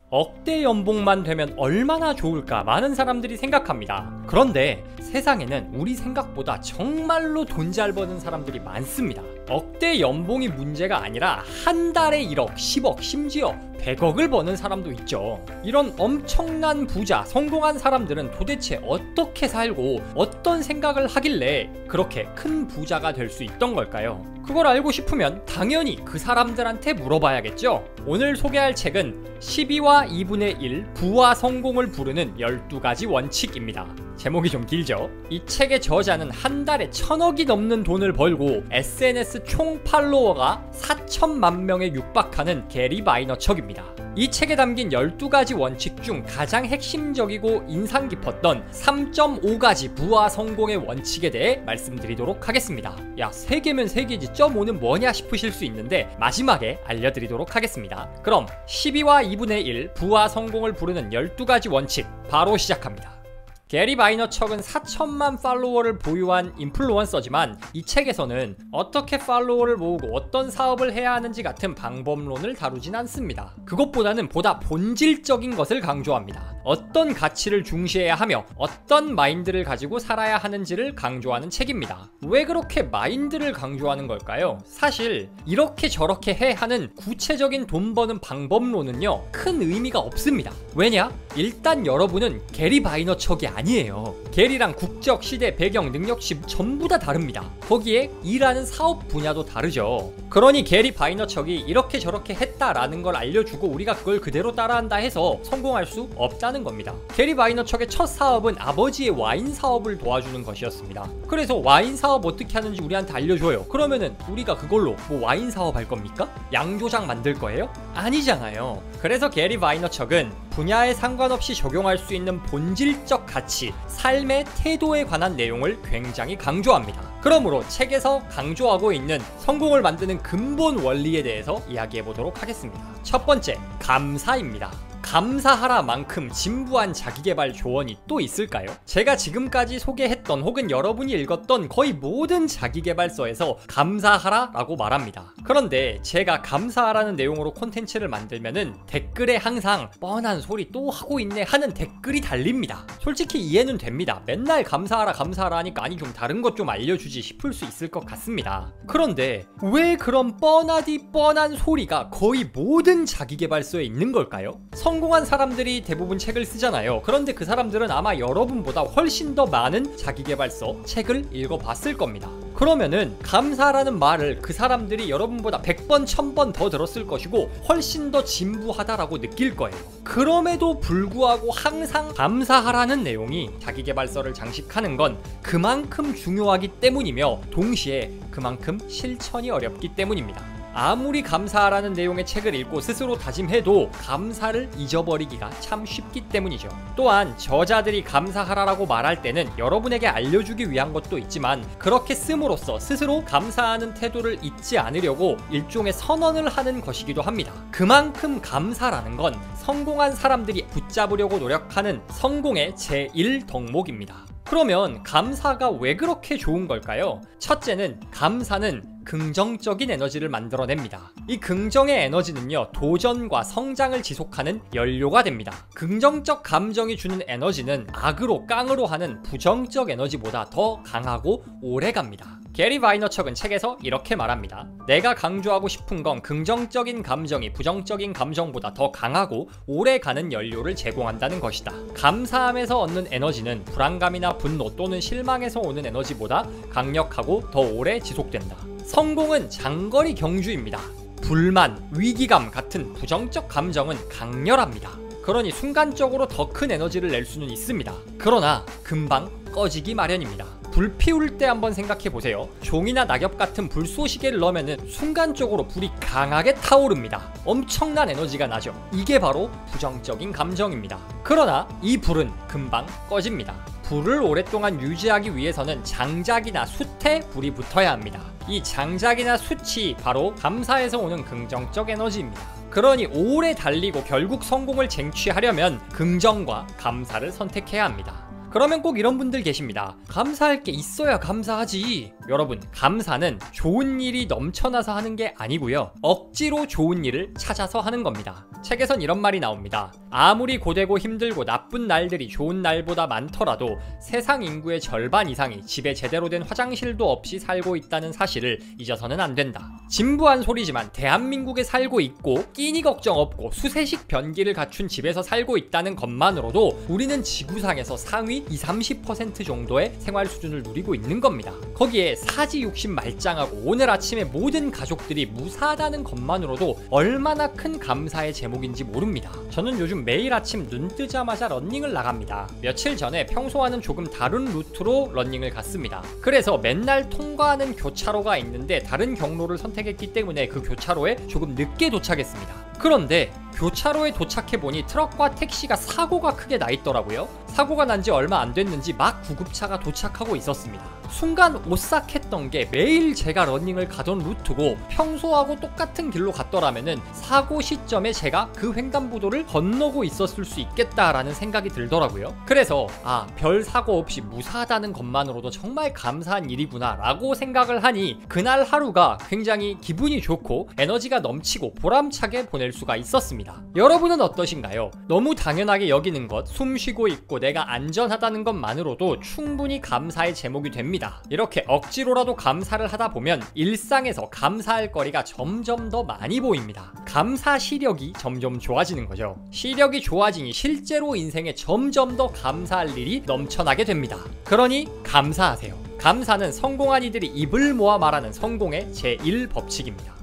억대 연봉만 되면 얼마나 좋을까 많은 사람들이 생각합니다. 그런데 세상에는 우리 생각보다 정말로 돈 잘 버는 사람들이 많습니다. 억대 연봉이 문제가 아니라 한 달에 1억, 10억, 심지어 100억을 버는 사람도 있죠. 이런 엄청난 부자, 성공한 사람들은 도대체 어떻게 살고 어떤 생각을 하길래 그렇게 큰 부자가 될 수 있던 걸까요? 그걸 알고 싶으면 당연히 그 사람들한테 물어봐야겠죠. 오늘 소개할 책은 12와 2분의 1 부와 성공을 부르는 12가지 원칙입니다. 제목이 좀 길죠? 이 책의 저자는 한 달에 1000억이 넘는 돈을 벌고 SNS 총 팔로워가 4천만 명에 육박하는 게리 바이너척입니다. 이 책에 담긴 12가지 원칙 중 가장 핵심적이고 인상 깊었던 3.5가지 부와 성공의 원칙에 대해 말씀드리도록 하겠습니다. 야, 3개면 3개지 0.5는 뭐냐 싶으실 수 있는데 마지막에 알려드리도록 하겠습니다. 그럼 12와 2분의 1 부와 성공을 부르는 12가지 원칙 바로 시작합니다. 게리 바이너척은 4천만 팔로워를 보유한 인플루언서지만 이 책에서는 어떻게 팔로워를 모으고 어떤 사업을 해야 하는지 같은 방법론을 다루진 않습니다. 그것보다는 보다 본질적인 것을 강조합니다. 어떤 가치를 중시해야 하며 어떤 마인드를 가지고 살아야 하는지를 강조하는 책입니다. 왜 그렇게 마인드를 강조하는 걸까요? 사실 이렇게 저렇게 해 하는 구체적인 돈 버는 방법론은요 큰 의미가 없습니다. 왜냐? 일단 여러분은 게리 바이너척이 아니에요. 게리랑 국적, 시대, 배경, 능력치 전부 다 다릅니다. 거기에 일하는 사업 분야도 다르죠. 그러니 게리 바이너척이 이렇게 저렇게 했다라는 걸 알려주고 우리가 그걸 그대로 따라한다 해서 성공할 수 없다는 겁니다. 게리 바이너척의 첫 사업은 아버지의 와인 사업을 도와주는 것이었습니다. 그래서 와인 사업 어떻게 하는지 우리한테 알려줘요. 그러면은 우리가 그걸로 뭐 와인 사업 할 겁니까? 양조장 만들 거예요? 아니잖아요. 그래서 게리 바이너척은 분야에 상관없이 적용할 수 있는 본질적 가치, 삶의 태도에 관한 내용을 굉장히 강조합니다. 그러므로 책에서 강조하고 있는 성공을 만드는 근본 원리에 대해서 이야기해 보도록 하겠습니다. 첫 번째, 감사입니다. 감사하라만큼 진부한 자기계발 조언이 또 있을까요? 제가 지금까지 소개했던 혹은 여러분이 읽었던 거의 모든 자기계발서에서 감사하라 라고 말합니다. 그런데 제가 감사하라는 내용으로 콘텐츠를 만들면은 댓글에 항상 뻔한 소리 또 하고 있네 하는 댓글이 달립니다. 솔직히 이해는 됩니다. 맨날 감사하라 감사하라 하니까 아니 좀 다른 것 좀 알려주지 싶을 수 있을 것 같습니다. 그런데 왜 그런 뻔하디 뻔한 소리가 거의 모든 자기계발서에 있는 걸까요? 성공한 사람들이 대부분 책을 쓰잖아요. 그런데 그 사람들은 아마 여러분보다 훨씬 더 많은 자기계발서 책을 읽어봤을 겁니다. 그러면은 감사라는 말을 그 사람들이 여러분보다 100번, 1000번 더 들었을 것이고 훨씬 더 진부하다라고 느낄 거예요. 그럼에도 불구하고 항상 감사하라는 내용이 자기계발서를 장식하는 건 그만큼 중요하기 때문이며 동시에 그만큼 실천이 어렵기 때문입니다. 아무리 감사하라는 내용의 책을 읽고 스스로 다짐해도 감사를 잊어버리기가 참 쉽기 때문이죠. 또한 저자들이 감사하라라고 말할 때는 여러분에게 알려주기 위한 것도 있지만 그렇게 씀으로써 스스로 감사하는 태도를 잊지 않으려고 일종의 선언을 하는 것이기도 합니다. 그만큼 감사라는 건 성공한 사람들이 붙잡으려고 노력하는 성공의 제1덕목입니다. 그러면 감사가 왜 그렇게 좋은 걸까요? 첫째는 감사는 긍정적인 에너지를 만들어냅니다. 이 긍정의 에너지는요 도전과 성장을 지속하는 연료가 됩니다. 긍정적 감정이 주는 에너지는 악으로 깡으로 하는 부정적 에너지보다 더 강하고 오래갑니다. 게리 바이너척은 책에서 이렇게 말합니다. 내가 강조하고 싶은 건 긍정적인 감정이 부정적인 감정보다 더 강하고 오래가는 연료를 제공한다는 것이다. 감사함에서 얻는 에너지는 불안감이나 분노 또는 실망에서 오는 에너지보다 강력하고 더 오래 지속된다. 성공은 장거리 경주입니다. 불만, 위기감 같은 부정적 감정은 강렬합니다. 그러니 순간적으로 더 큰 에너지를 낼 수는 있습니다. 그러나 금방 꺼지기 마련입니다. 불 피울 때 한번 생각해보세요. 종이나 낙엽 같은 불쏘시개를 넣으면 순간적으로 불이 강하게 타오릅니다. 엄청난 에너지가 나죠. 이게 바로 부정적인 감정입니다. 그러나 이 불은 금방 꺼집니다. 불을 오랫동안 유지하기 위해서는 장작이나 숯에 불이 붙어야 합니다. 이 장작이나 숯이 바로 감사에서 오는 긍정적 에너지입니다. 그러니 오래 달리고 결국 성공을 쟁취하려면 긍정과 감사를 선택해야 합니다. 그러면 꼭 이런 분들 계십니다. 감사할 게 있어야 감사하지. 여러분, 감사는 좋은 일이 넘쳐나서 하는 게 아니고요, 억지로 좋은 일을 찾아서 하는 겁니다. 책에선 이런 말이 나옵니다. 아무리 고되고 힘들고 나쁜 날들이 좋은 날보다 많더라도 세상 인구의 절반 이상이 집에 제대로 된 화장실도 없이 살고 있다는 사실을 잊어서는 안 된다. 진부한 소리지만 대한민국에 살고 있고 끼니 걱정 없고 수세식 변기를 갖춘 집에서 살고 있다는 것만으로도 우리는 지구상에서 상위 20-30% 정도의 생활 수준을 누리고 있는 겁니다. 거기에 사지 욕심 말짱하고 오늘 아침에 모든 가족들이 무사하다는 것만으로도 얼마나 큰 감사의 제목인지 모릅니다. 저는 요즘 매일 아침 눈 뜨자마자 러닝을 나갑니다. 며칠 전에 평소와는 조금 다른 루트로 러닝을 갔습니다. 그래서 맨날 통과하는 교차로가 있는데 다른 경로를 선택했기 때문에 그 교차로에 조금 늦게 도착했습니다. 그런데 교차로에 도착해보니 트럭과 택시가 사고가 크게 나 있더라고요. 사고가 난 지 얼마 안 됐는지 막 구급차가 도착하고 있었습니다. 순간 오싹했던 게 매일 제가 러닝을 가던 루트고 평소하고 똑같은 길로 갔더라면은 사고 시점에 제가 그 횡단보도를 건너고 있었을 수 있겠다라는 생각이 들더라고요. 그래서 별 사고 없이 무사하다는 것만으로도 정말 감사한 일이구나 라고 생각을 하니 그날 하루가 굉장히 기분이 좋고 에너지가 넘치고 보람차게 보낼 수가 있었습니다. 여러분은 어떠신가요? 너무 당연하게 여기는 것, 숨 쉬고 있고 내가 안전하다는 것만으로도 충분히 감사의 제목이 됩니다. 이렇게 억지로라도 감사를 하다 보면 일상에서 감사할 거리가 점점 더 많이 보입니다. 감사 시력이 점점 좋아지는 거죠. 시력이 좋아지니 실제로 인생에 점점 더 감사할 일이 넘쳐나게 됩니다. 그러니 감사하세요. 감사는 성공한 이들이 입을 모아 말하는 성공의 제1법칙입니다.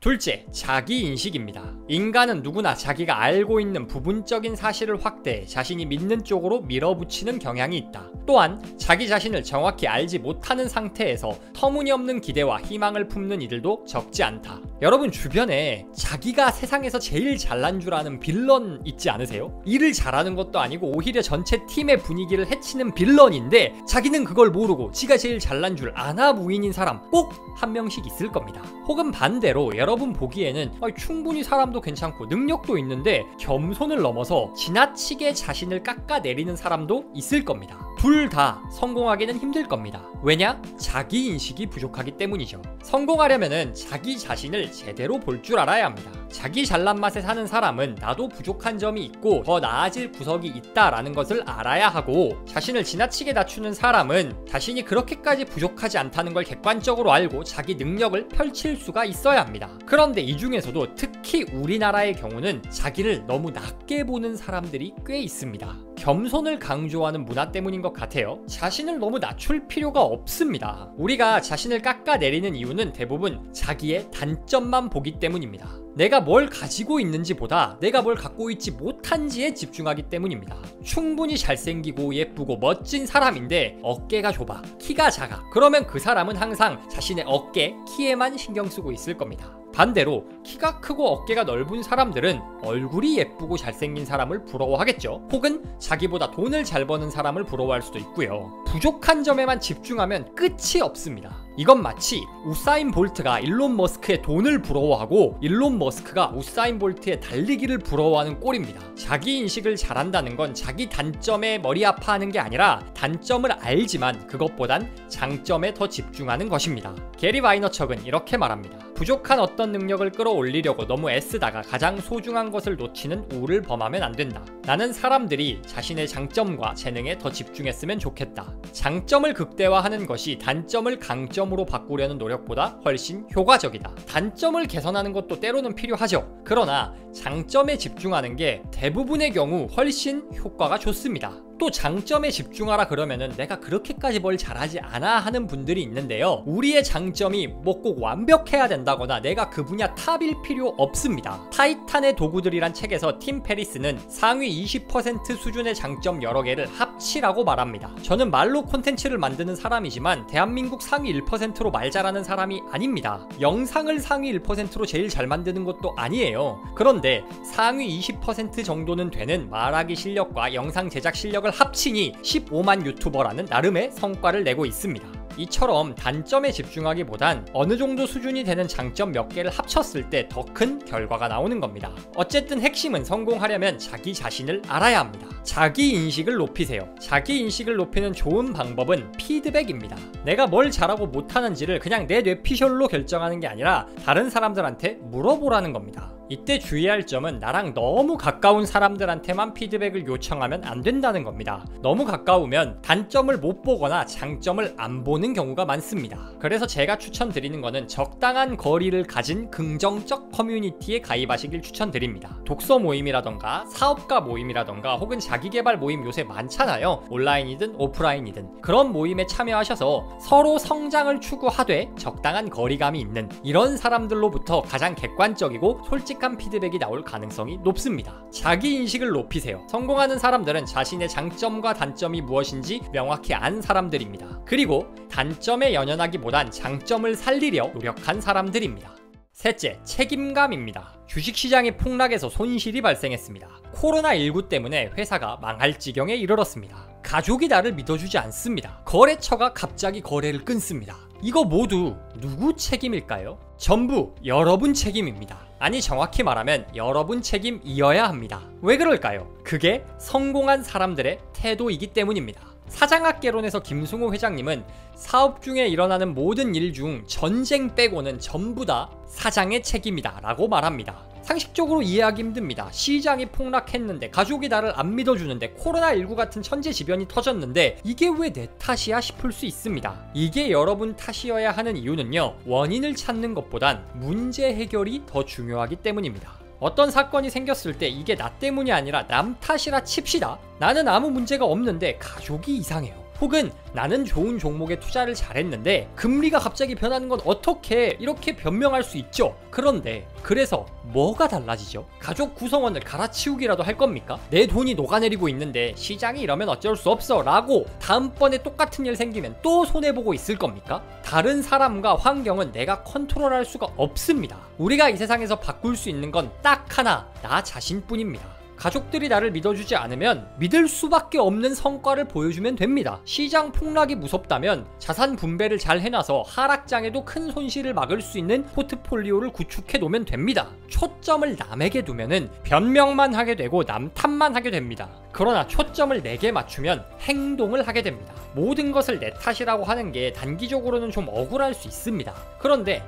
둘째, 자기인식입니다. 인간은 누구나 자기가 알고 있는 부분적인 사실을 확대해 자신이 믿는 쪽으로 밀어붙이는 경향이 있다. 또한 자기 자신을 정확히 알지 못하는 상태에서 터무니없는 기대와 희망을 품는 이들도 적지 않다. 여러분 주변에 자기가 세상에서 제일 잘난 줄 아는 빌런 있지 않으세요? 일을 잘하는 것도 아니고 오히려 전체 팀의 분위기를 해치는 빌런인데 자기는 그걸 모르고 지가 제일 잘난 줄 아나 무인인 사람 꼭 한 명씩 있을 겁니다. 혹은 반대로 여러분 보기에는 충분히 사람도 괜찮고 능력도 있는데 겸손을 넘어서 지나치게 자신을 깎아내리는 사람도 있을 겁니다. 둘 다 성공하기는 힘들 겁니다. 왜냐? 자기인식이 부족하기 때문이죠. 성공하려면은 자기 자신을 제대로 볼 줄 알아야 합니다. 자기 잘난 맛에 사는 사람은 나도 부족한 점이 있고 더 나아질 구석이 있다라는 것을 알아야 하고, 자신을 지나치게 낮추는 사람은 자신이 그렇게까지 부족하지 않다는 걸 객관적으로 알고 자기 능력을 펼칠 수가 있어야 합니다. 그런데 이 중에서도 특히 우리나라의 경우는 자기를 너무 낮게 보는 사람들이 꽤 있습니다. 겸손을 강조하는 문화 때문인 것 같아요. 자신을 너무 낮출 필요가 없습니다. 우리가 자신을 깎아내리는 이유는 대부분 자기의 단점만 보기 때문입니다. 내가 뭘 가지고 있는지 보다 내가 뭘 갖고 있지 못한지에 집중하기 때문입니다. 충분히 잘생기고 예쁘고 멋진 사람인데 어깨가 좁아, 키가 작아. 그러면 그 사람은 항상 자신의 어깨, 키에만 신경 쓰고 있을 겁니다. 반대로 키가 크고 어깨가 넓은 사람들은 얼굴이 예쁘고 잘생긴 사람을 부러워하겠죠. 혹은 자기보다 돈을 잘 버는 사람을 부러워할 수도 있고요. 부족한 점에만 집중하면 끝이 없습니다. 이건 마치 우사인 볼트가 일론 머스크의 돈을 부러워하고 일론 머스크가 우사인 볼트의 달리기를 부러워하는 꼴입니다. 자기 인식을 잘한다는 건 자기 단점에 머리 아파하는 게 아니라 단점을 알지만 그것보단 장점에 더 집중하는 것입니다. 게리 바이너척은 이렇게 말합니다. 부족한 어떤 능력을 끌어올리려고 너무 애쓰다가 가장 소중한 것을 놓치는 우를 범하면 안 된다. 나는 사람들이 자신의 장점과 재능에 더 집중했으면 좋겠다. 장점을 극대화하는 것이 단점을 강점으로 바꾸려는 노력보다 훨씬 효과적이다. 단점을 개선하는 것도 때로는 필요하죠. 그러나 장점에 집중하는 게 대부분의 경우 훨씬 효과가 좋습니다. 또 장점에 집중하라 그러면은 내가 그렇게까지 뭘 잘하지 않아 하는 분들이 있는데요. 우리의 장점이 뭐 꼭 완벽해야 된다거나 내가 그 분야 탑일 필요 없습니다. 타이탄의 도구들이란 책에서 팀 페리스는 상위 20% 수준의 장점 여러 개를 합치라고 말합니다. 저는 말로 콘텐츠를 만드는 사람이지만 대한민국 상위 1%로 말 잘하는 사람이 아닙니다. 영상을 상위 1%로 제일 잘 만드는 것도 아니에요. 그런데 상위 20% 정도는 되는 말하기 실력과 영상 제작 실력을 합치니 15만 유튜버라는 나름의 성과를 내고 있습니다. 이처럼 단점에 집중하기보단 어느 정도 수준이 되는 장점 몇 개를 합쳤을 때 더 큰 결과가 나오는 겁니다. 어쨌든 핵심은 성공하려면 자기 자신을 알아야 합니다. 자기 인식을 높이세요. 자기 인식을 높이는 좋은 방법은 피드백입니다. 내가 뭘 잘하고 못하는지를 그냥 내 뇌피셜로 결정하는 게 아니라 다른 사람들한테 물어보라는 겁니다. 이때 주의할 점은 나랑 너무 가까운 사람들한테만 피드백을 요청하면 안 된다는 겁니다. 너무 가까우면 단점을 못 보거나 장점을 안 보는 경우가 많습니다. 그래서 제가 추천드리는 거는 적당한 거리를 가진 긍정적 커뮤니티에 가입하시길 추천드립니다. 독서 모임이라던가 사업가 모임이라던가 혹은 자기계발 모임 요새 많잖아요. 온라인이든 오프라인이든 그런 모임에 참여하셔서 서로 성장을 추구하되 적당한 거리감이 있는 이런 사람들로부터 가장 객관적이고 솔직한 피드백이 나올 가능성이 높습니다. 자기 인식을 높이세요. 성공하는 사람들은 자신의 장점과 단점이 무엇인지 명확히 안 사람들입니다. 그리고 단점에 연연하기보단 장점을 살리려 노력한 사람들입니다. 셋째, 책임감입니다. 주식시장이 폭락해서 손실이 발생했습니다. 코로나19 때문에 회사가 망할 지경에 이르렀습니다. 가족이 나를 믿어주지 않습니다. 거래처가 갑자기 거래를 끊습니다. 이거 모두 누구 책임일까요? 전부 여러분 책임입니다. 아니, 정확히 말하면 여러분 책임이어야 합니다. 왜 그럴까요? 그게 성공한 사람들의 태도이기 때문입니다. 사장학개론에서 김승호 회장님은 사업 중에 일어나는 모든 일 중 전쟁 빼고는 전부 다 사장의 책임이다 라고 말합니다. 상식적으로 이해하기 힘듭니다. 시장이 폭락했는데 가족이 나를 안 믿어주는데 코로나19 같은 천재지변이 터졌는데 이게 왜 내 탓이야 싶을 수 있습니다. 이게 여러분 탓이어야 하는 이유는요, 원인을 찾는 것보단 문제 해결이 더 중요하기 때문입니다. 어떤 사건이 생겼을 때 이게 나 때문이 아니라 남 탓이라 칩시다. 나는 아무 문제가 없는데 가족이 이상해요. 혹은 나는 좋은 종목에 투자를 잘했는데 금리가 갑자기 변하는 건 어떻게, 이렇게 변명할 수 있죠. 그런데 그래서 뭐가 달라지죠? 가족 구성원을 갈아치우기라도 할 겁니까? 내 돈이 녹아내리고 있는데 시장이 이러면 어쩔 수 없어 라고 다음번에 똑같은 일 생기면 또 손해보고 있을 겁니까? 다른 사람과 환경은 내가 컨트롤할 수가 없습니다. 우리가 이 세상에서 바꿀 수 있는 건 딱 하나, 나 자신뿐입니다. 가족들이 나를 믿어주지 않으면 믿을 수밖에 없는 성과를 보여주면 됩니다. 시장 폭락이 무섭다면 자산 분배를 잘 해놔서 하락장에도 큰 손실을 막을 수 있는 포트폴리오를 구축해 놓으면 됩니다. 초점을 남에게 두면은 변명만 하게 되고 남 탓만 하게 됩니다. 그러나 초점을 내게 맞추면 행동을 하게 됩니다. 모든 것을 내 탓이라고 하는 게 단기적으로는 좀 억울할 수 있습니다. 그런데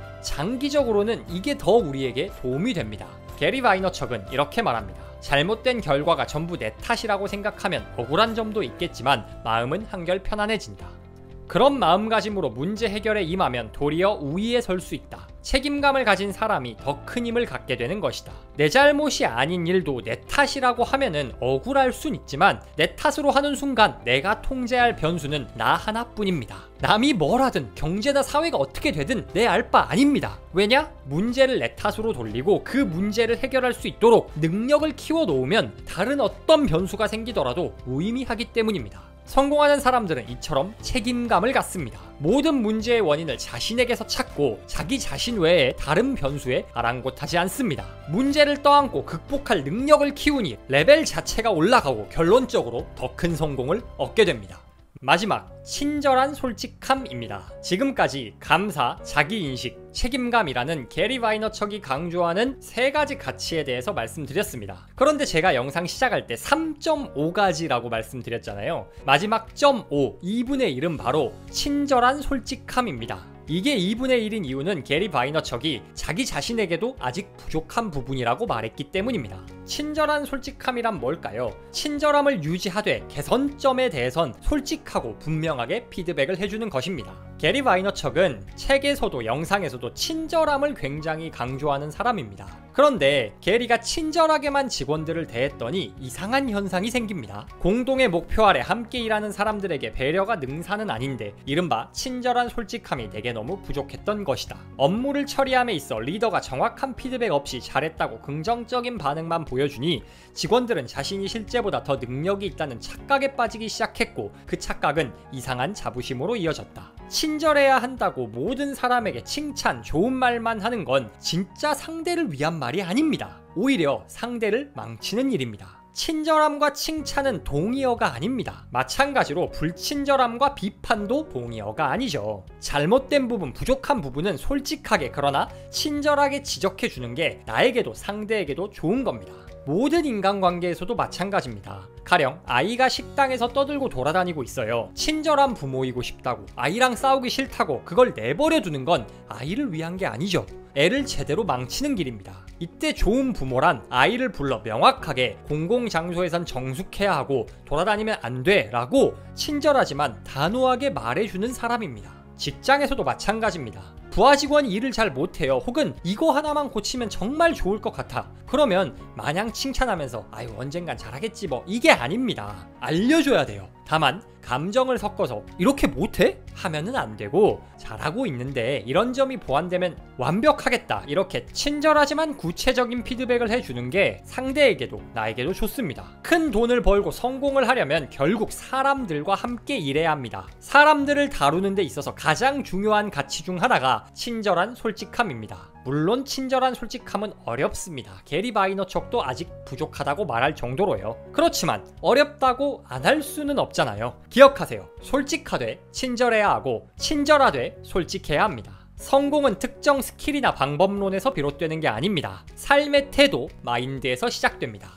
장기적으로는 이게 더 우리에게 도움이 됩니다. 게리 바이너척은 이렇게 말합니다. 잘못된 결과가 전부 내 탓이라고 생각하면 억울한 점도 있겠지만 마음은 한결 편안해진다. 그런 마음가짐으로 문제 해결에 임하면 도리어 우위에 설 수 있다. 책임감을 가진 사람이 더 큰 힘을 갖게 되는 것이다. 내 잘못이 아닌 일도 내 탓이라고 하면은 억울할 순 있지만 내 탓으로 하는 순간 내가 통제할 변수는 나 하나뿐입니다. 남이 뭘 하든 경제나 사회가 어떻게 되든 내 알 바 아닙니다. 왜냐? 문제를 내 탓으로 돌리고 그 문제를 해결할 수 있도록 능력을 키워 놓으면 다른 어떤 변수가 생기더라도 무의미하기 때문입니다. 성공하는 사람들은 이처럼 책임감을 갖습니다. 모든 문제의 원인을 자신에게서 찾고 자기 자신 외에 다른 변수에 아랑곳하지 않습니다. 문제를 떠안고 극복할 능력을 키우니 레벨 자체가 올라가고 결론적으로 더 큰 성공을 얻게 됩니다. 마지막, 친절한 솔직함입니다. 지금까지 감사, 자기인식, 책임감이라는 게리 바이너척이 강조하는 세 가지 가치에 대해서 말씀드렸습니다. 그런데 제가 영상 시작할 때 3.5가지라고 말씀드렸잖아요. 마지막 0.5, 2분의 1은 바로 친절한 솔직함입니다. 이게 2분의 1인 이유는 게리 바이너척이 자기 자신에게도 아직 부족한 부분이라고 말했기 때문입니다. 친절한 솔직함이란 뭘까요? 친절함을 유지하되 개선점에 대해선 솔직하고 분명하게 피드백을 해주는 것입니다. 게리 바이너척은 책에서도 영상에서도 친절함을 굉장히 강조하는 사람입니다. 그런데 게리가 친절하게만 직원들을 대했더니 이상한 현상이 생깁니다. 공동의 목표 아래 함께 일하는 사람들에게 배려가 능사는 아닌데 이른바 친절한 솔직함이 내게 너무 부족했던 것이다. 업무를 처리함에 있어 리더가 정확한 피드백 없이 잘했다고 긍정적인 반응만 보여주니 직원들은 자신이 실제보다 더 능력이 있다는 착각에 빠지기 시작했고 그 착각은 이상한 자부심으로 이어졌다. 친절해야 한다고 모든 사람에게 칭찬, 좋은 말만 하는 건 진짜 상대를 위한 말이 아닙니다. 오히려 상대를 망치는 일입니다. 친절함과 칭찬은 동의어가 아닙니다. 마찬가지로 불친절함과 비판도 동의어가 아니죠. 잘못된 부분, 부족한 부분은 솔직하게 그러나 친절하게 지적해주는 게 나에게도 상대에게도 좋은 겁니다. 모든 인간관계에서도 마찬가지입니다. 가령 아이가 식당에서 떠들고 돌아다니고 있어요. 친절한 부모이고 싶다고, 아이랑 싸우기 싫다고 그걸 내버려 두는 건 아이를 위한 게 아니죠. 애를 제대로 망치는 길입니다. 이때 좋은 부모란 아이를 불러 명확하게 공공장소에선 정숙해야 하고 돌아다니면 안 돼 라고 친절하지만 단호하게 말해주는 사람입니다. 직장에서도 마찬가지입니다. 부하 직원이 일을 잘 못해요. 혹은 이거 하나만 고치면 정말 좋을 것 같아. 그러면 마냥 칭찬하면서 아유 언젠간 잘하겠지 뭐, 이게 아닙니다. 알려줘야 돼요. 다만 감정을 섞어서 이렇게 못해? 하면은 안 되고, 잘하고 있는데 이런 점이 보완되면 완벽하겠다, 이렇게 친절하지만 구체적인 피드백을 해주는 게 상대에게도 나에게도 좋습니다. 큰 돈을 벌고 성공을 하려면 결국 사람들과 함께 일해야 합니다. 사람들을 다루는 데 있어서 가장 중요한 가치 중 하나가 친절한 솔직함입니다. 물론 친절한 솔직함은 어렵습니다. 게리 바이너척도 아직 부족하다고 말할 정도로요. 그렇지만 어렵다고 안 할 수는 없잖아요. 기억하세요. 솔직하되 친절해야 하고 친절하되 솔직해야 합니다. 성공은 특정 스킬이나 방법론에서 비롯되는 게 아닙니다. 삶의 태도, 마인드에서 시작됩니다.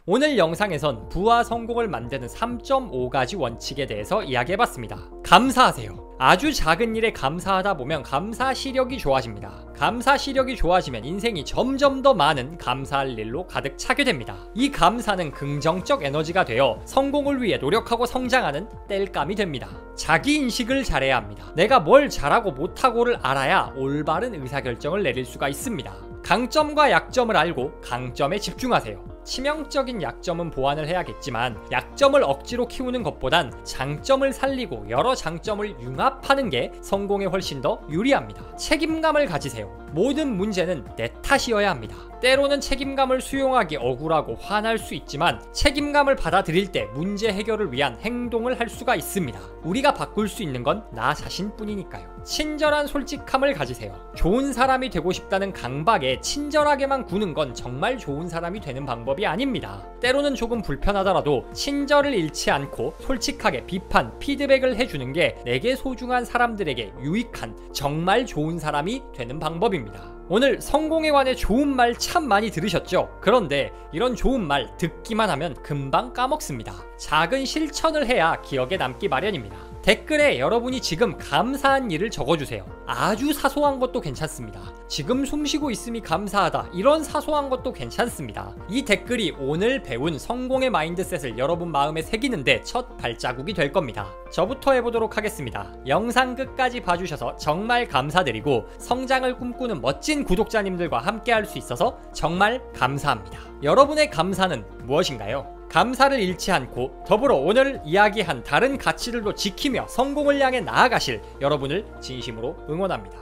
오늘 영상에선 부와 성공을 만드는 3.5가지 원칙에 대해서 이야기해봤습니다. 감사하세요. 아주 작은 일에 감사하다 보면 감사 시력이 좋아집니다. 감사 시력이 좋아지면 인생이 점점 더 많은 감사할 일로 가득 차게 됩니다. 이 감사는 긍정적 에너지가 되어 성공을 위해 노력하고 성장하는 땔감이 됩니다. 자기 인식을 잘해야 합니다. 내가 뭘 잘하고 못하고를 알아야 올바른 의사결정을 내릴 수가 있습니다. 강점과 약점을 알고 강점에 집중하세요. 치명적인 약점은 보완을 해야겠지만 약점을 억지로 키우는 것보단 장점을 살리고 여러 장점을 융합하는 게 성공에 훨씬 더 유리합니다. 책임감을 가지세요. 모든 문제는 내 탓이어야 합니다. 때로는 책임감을 수용하기 억울하고 화날 수 있지만 책임감을 받아들일 때 문제 해결을 위한 행동을 할 수가 있습니다. 우리가 바꿀 수 있는 건 나 자신뿐이니까요. 친절한 솔직함을 가지세요. 좋은 사람이 되고 싶다는 강박에 친절하게만 구는 건 정말 좋은 사람이 되는 방법이 아닙니다. 때로는 조금 불편하더라도 친절을 잃지 않고 솔직하게 비판, 피드백을 해주는 게 내게 소중한 사람들에게 유익한 정말 좋은 사람이 되는 방법입니다. 오늘 성공에 관해 좋은 말 참 많이 들으셨죠? 그런데 이런 좋은 말 듣기만 하면 금방 까먹습니다. 작은 실천을 해야 기억에 남기 마련입니다. 댓글에 여러분이 지금 감사한 일을 적어주세요. 아주 사소한 것도 괜찮습니다. 지금 숨쉬고 있음이 감사하다, 이런 사소한 것도 괜찮습니다. 이 댓글이 오늘 배운 성공의 마인드셋을 여러분 마음에 새기는데 첫 발자국이 될 겁니다. 저부터 해보도록 하겠습니다. 영상 끝까지 봐주셔서 정말 감사드리고 성장을 꿈꾸는 멋진 구독자님들과 함께 할 수 있어서 정말 감사합니다. 여러분의 감사는 무엇인가요? 감사를 잃지 않고 더불어 오늘 이야기한 다른 가치들도 지키며 성공을 향해 나아가실 여러분을 진심으로 응원합니다.